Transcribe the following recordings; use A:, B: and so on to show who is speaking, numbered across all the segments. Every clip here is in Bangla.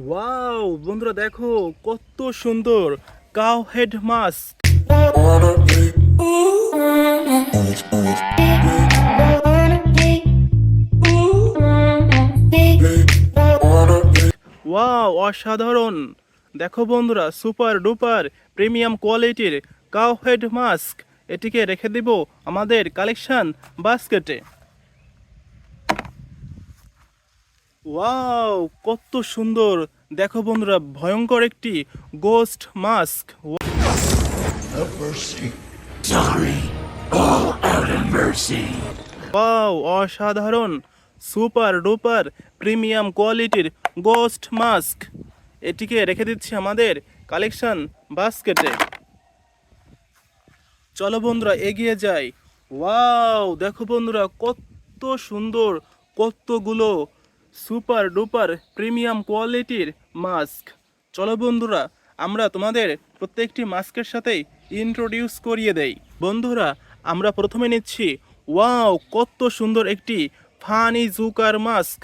A: ওয়াও বন্ধুরা দেখো কত সুন্দর কাউ হেড মাস্ক। ওয়াও অসাধারণ। দেখো বন্ধুরা সুপার ডুপার প্রিমিয়াম কোয়ালিটির কাউ হেড মাস্ক, এটিকে রেখে দিব আমাদের কালেকশন বাস্কেটে। ওয়াও কত সুন্দর। দেখো বন্ধুরা ভয়ঙ্কর একটি ghost mask.
B: Have mercy. Sorry. All out of mercy.
A: Wow অসাধারণ সুপার ডুপার প্রিমিয়াম কোয়ালিটির গোস্ট মাস্ক, এটিকে রেখে দিচ্ছি আমাদের কালেকশন বাস্কেটে। চলো বন্ধুরা এগিয়ে যাই। ওয়াও দেখো বন্ধুরা কত সুন্দর, কতগুলো সুপার ডুপার প্রিমিয়াম কোয়ালিটির মাস্ক। চলো বন্ধুরা আমরা তোমাদের প্রত্যেকটি মাস্কের সাথেই ইন্ট্রোডিউস করিয়ে দেই। বন্ধুরা আমরা প্রথমে নিচ্ছি ওয়াও কত সুন্দর একটি ফানি জুকার মাস্ক।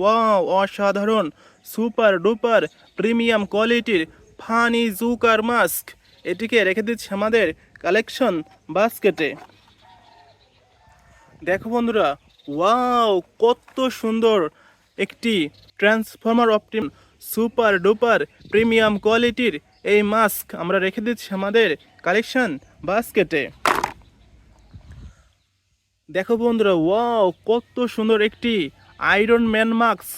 A: ওয়াও অসাধারণ সুপার ডুপার প্রিমিয়াম কোয়ালিটির ফানি জুকার মাস্ক, এটিকে রেখে দিচ্ছি আমাদের কালেকশন বাস্কেটে। দেখো বন্ধুরা ওয়াও কত সুন্দর একটি ট্রান্সফর্মার অপটিম সুপার ডুপার প্রিমিয়াম কোয়ালিটির এই মাস্ক আমরা রেখে দিচ্ছি আমাদের কালেকশন বাস্কেটে। দেখো বন্ধুরা ওয়াও কত সুন্দর একটি iron man mask.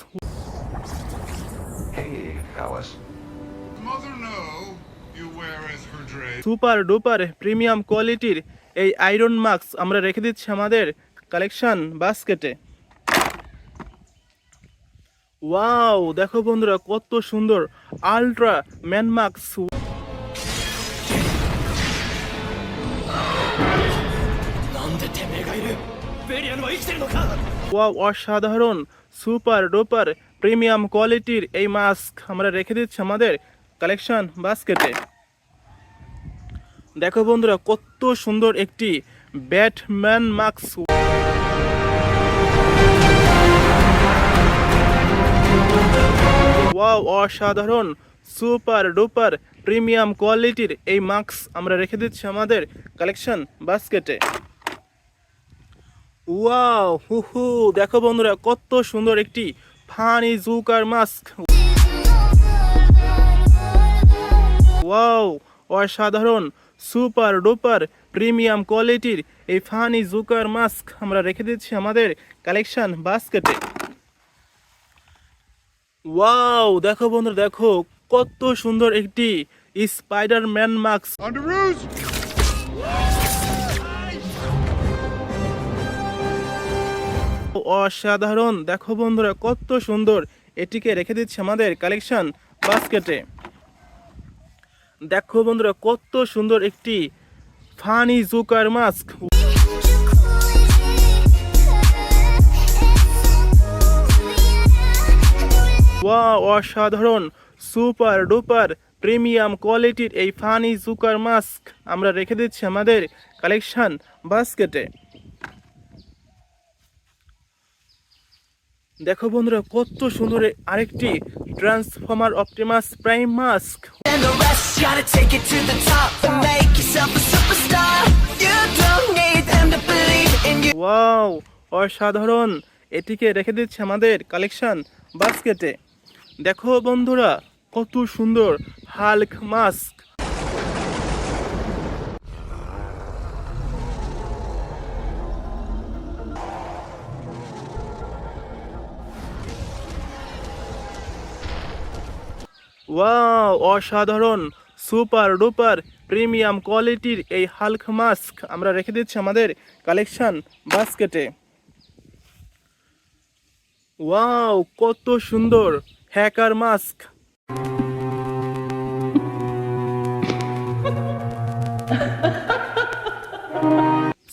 B: Hey, Alice.
C: Mother know you wear as her dress.
A: Super duper premium কোয়ালিটির এই আয়রন মাস্ক আমরা রেখে দিচ্ছি আমাদের কালেকশন বাস্কেটে। ওয়াও দেখো বন্ধুরা কত সুন্দর আলট্রা ম্যান মাস্ক। ওয়াও অসাধারণ সুপার ডুপার প্রিমিয়াম কোয়ালিটির এই মাস্ক আমরা রেখে দিচ্ছি আমাদের কালেকশন বাস্কেটে। দেখো বন্ধুরা কত সুন্দর একটি ব্যাটম্যান মাস্ক। ওয়াও অসাধারণ সুপার ডুপার প্রিমিয়াম কোয়ালিটির এই মাস্ক আমরা রেখে দিচ্ছি আমাদের কালেকশন বাস্কেটে। ওয়াও হু দেখো বন্ধুরা কত সুন্দর একটি ফানি জুকার মাস্ক। ওয়াও অসাধারণ সুপার ডুপার প্রিমিয়াম কোয়ালিটির এই ফানি জুকার মাস্ক আমরা রেখে দিচ্ছি আমাদের কালেকশন বাস্কেটে। ওয়াও দেখো বন্ধুরা দেখো কত সুন্দর একটি স্পাইডারম্যান মাস্ক।
C: Underoos!
A: অসাধারণ দেখো বন্ধুরা কত সুন্দর, এটিকে রেখে দিচ্ছি আমাদের কালেকশন বাস্কেটে। দেখো বন্ধুরা কত সুন্দর একটি ফানি জুকার মাস্ক। ওয়াও অসাধারণ সুপার ডুপার প্রিমিয়াম কোয়ালিটির এই ফানি জুকার মাস্ক আমরা রেখে দিচ্ছি আমাদের কালেকশন বাস্কেটে। দেখো বন্ধুরা কত সুন্দর আরেকটি transformer Optimus prime mask.
D: And the rest, gotta take it to the top to make yourself a superstar. You don't need them to believe in you.
A: Wow অসাধারণ, এটিকে রেখে দিচ্ছে আমাদের কালেকশন বাস্কেটে। দেখো বন্ধুরা কত সুন্দর হাল্ক মাস্ক। ওয়াও অসাধারণ সুপার ডুপার প্রিমিয়াম কোয়ালিটির এই হাল্ক মাস্ক আমরা রেখে দিচ্ছি আমাদের কালেকশন বাস্কেটে। ওয়াও কত সুন্দর hacker mask.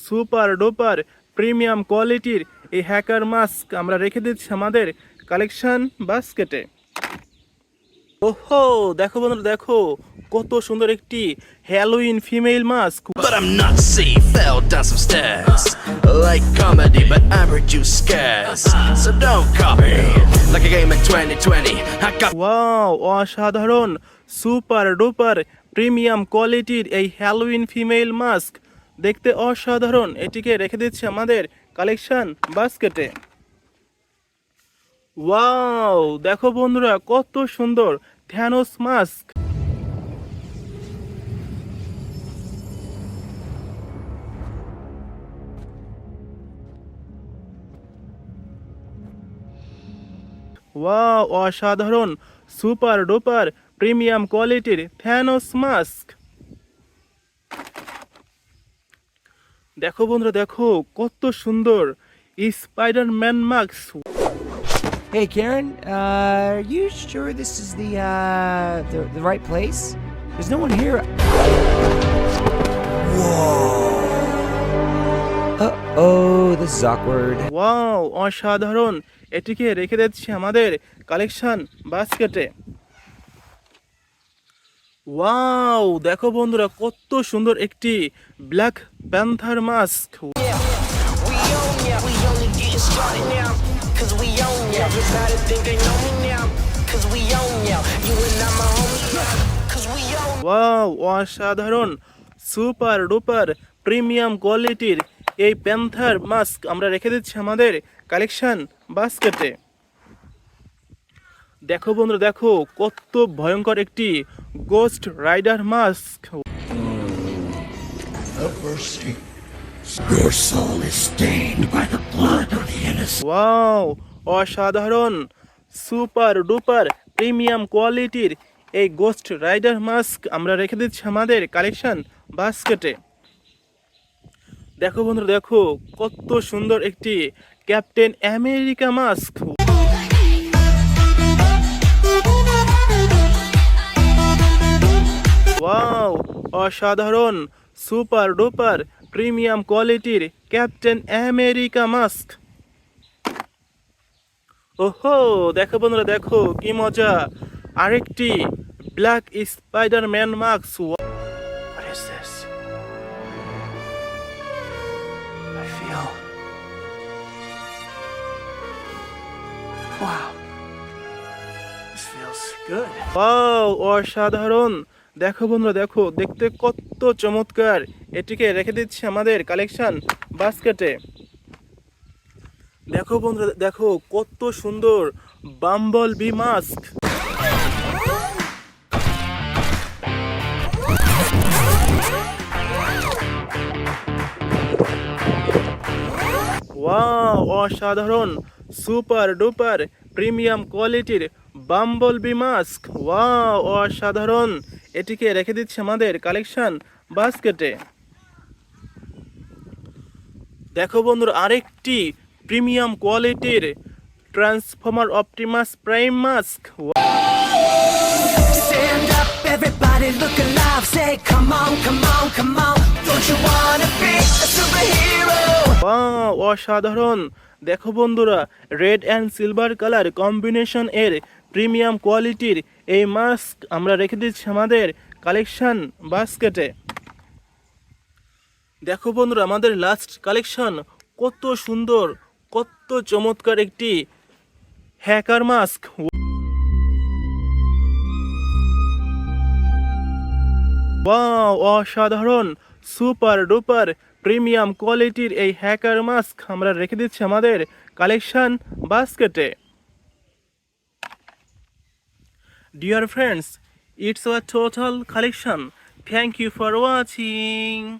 A: Super duper premium কোয়ালিটির এই হ্যাকার মাস্ক আমরা রেখে দিচ্ছি আমাদের কালেকশন বাস্কেটে। ওহো দেখো বন্ধুরা দেখো কত সুন্দর একটি Halloween female mask.
E: But I'm not safe, fell down some stairs. Like comedy, but I reduce scares. So don't copy. Like a game in 2020, I got
A: wow, অসাধারণ সুপার ডুপার প্রিমিয়াম কোয়ালিটির এই হ্যালোইন ফিমেল মাস্ক দেখতে অসাধারণ। এটিকে রেখে দিচ্ছি আমাদের কালেকশন বাস্কেটে। ওয়াও, দেখো বন্ধুরা কত সুন্দর থ্যানোস মাস্ক। ওয়াও, অসাধারণ সুপার ডুপার প্রিমিয়াম কোয়ালিটির থ্যানোস মাস্ক। দেখো বন্ধুরা দেখো কত সুন্দর Spiderman mask.
F: Hey Karen, are you sure this is the right place? There's no one here. Whoa. Uh-oh, this is awkward.
A: Wow, অসাধারণ। এটিকে রেখে দিচ্ছি আমাদের কালেকশন বাস্কেটে। ওয়াও, দেখো বন্ধুরা কত সুন্দর একটি black panther mask.
D: We own ya. We only getting started now. Cause we own ya. Everybody think they know me now. Cause we own ya. You and I my homie. Cause we own
A: wow, অসাধারণ সুপার ডুপার প্রিমিয়াম কোয়ালিটির এই প্যান্থার মাস্ক আমরা রেখে দিচ্ছি আমাদের কালেকশন বাস্কেটে। দেখো বন্ধুরা দেখো কত ভয়ঙ্কর একটি Ghost Rider mask.
B: Have mercy. Your soul is stained by the blood of the innocent.
A: Wow, অসাধারণ সুপার ডুপার প্রিমিয়াম কোয়ালিটির এই গোস্ট রাইডার মাস্ক আমরা রেখে দিচ্ছি আমাদের কালেকশন বাস্কেটে। দেখো বন্ধুরা দেখো কত সুন্দর একটি ক্যাপ্টেন আমেরিকা মাস্ক। ওয়াও, অসাধারণ সুপার ডুপার প্রিমিয়াম কোয়ালিটির ক্যাপ্টেন আমেরিকা মাস্ক। ওহো, দেখো বন্ধুরা দেখো কি মজা, আরেকটি black Spiderman mask. What is this? I feel wow. This feels good. Wow, অসাধারণ। দেখো বন্ধুরা দেখো দেখতে কত চমৎকার। এটিকে রেখে দিচ্ছি আমাদের কালেকশন বাস্কেটে। দেখো বন্ধুরা দেখো কত সুন্দর বাম্বল বি মাস্ক। ওয়াও, অসাধারণ সুপার ডুপার প্রিমিয়াম কোয়ালিটির বাম্বল বি মাস্ক। ওয়াও, অসাধারণ। এটিকে রেখে দিচ্ছি আমাদের কালেকশন বাস্কেটে। দেখো বন্ধুরা আরেকটি প্রিমিয়াম কোয়ালিটির transformer Optimus prime mask.
D: Stand up, everybody look alive. Say, come on, come on, come on. Don't you wanna be a superhero?
A: Wow, অসাধারণ। দেখো বন্ধুরা red and silver colour combination এর প্রিমিয়াম কোয়ালিটির এই মাস্ক আমরা রেখে দিচ্ছি আমাদের কালেকশন বাস্কেটে। দেখো বন্ধুরা আমাদের লাস্ট কালেকশন কত সুন্দর কত চমৎকার একটি হ্যাকার মাস্ক। ওয়াও, অসাধারণ সুপার ডুপার প্রিমিয়াম কোয়ালিটির এই হ্যাকার মাস্ক আমরা রেখে দিচ্ছি আমাদের collection বাস্কেটে। Dear friends, it's our total collection. Thank you for watching.